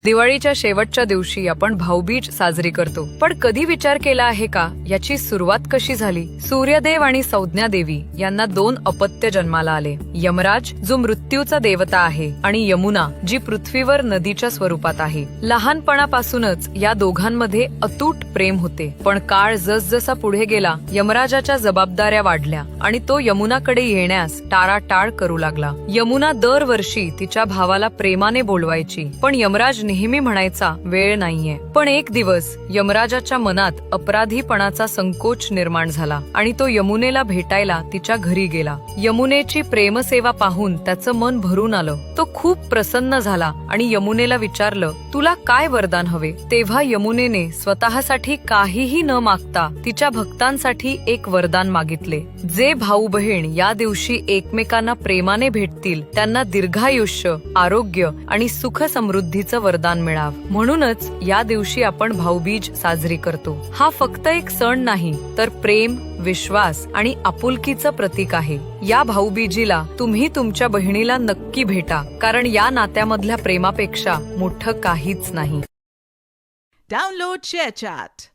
दिवाळीच्या शेवटच्या दिवशी आपण भाऊबीज साजरी करतो, पण कधी विचार केला आहे का याची सुरुवात कशी झाली? सूर्यदेव आणि संज्ञा देवी यांना 2 अपत्य जन्माला आले. यमराज जो मृत्यूचा देवता आहे आणि यमुना जी पृथ्वीवर नदीच्या स्वरूपात आहे. लहानपणापासूनच या दोघांमध्ये अतूट प्रेम होते, पण काळ जसजसा पुढे गेला यमराजाच्या जबाबदाऱ्या वाढल्या आणि तो यमुनाकडे येण्यास टाळाटाळ करू लागला. यमुना दरवर्षी तिच्या भावाला प्रेमाने बोलवायची, पण यमराज नेहमी म्हणायचा वेळ नाहीये. पण एक दिवस यमराजाच्या मनात अपराधीपणाचा संकोच निर्माण झाला आणि तो यमुनेला भेटायला तिच्या घरी गेला. यमुनेची प्रेमसेवा पाहून त्याचं मन भरून आलं. तो खूप प्रसन्न झाला आणि यमुनेला विचारलं, तुला काय वरदान हवे? तेव्हा यमुनेने स्वतःसाठी काहीही न मागता तिच्या भक्तांसाठी एक वरदान मागितले. जे भाऊ बहीण या दिवशी एकमेकांना प्रेमाने भेटतील त्यांना दीर्घायुष्य, आरोग्य आणि सुख समृद्धीचं वरदान मिळाव. म्हणूनच या दिवशी आपण भाऊबीज साजरी करतो. हा फक्त एक सण नाही, तर प्रेम, विश्वास आणि आपुलकीचं प्रतीक आहे. या भाऊबीजीला तुम्ही तुमच्या बहिणीला नक्की भेटा, कारण या नात्यामधल्या प्रेमापेक्षा मोठं काहीच नाही. Download ShareChat.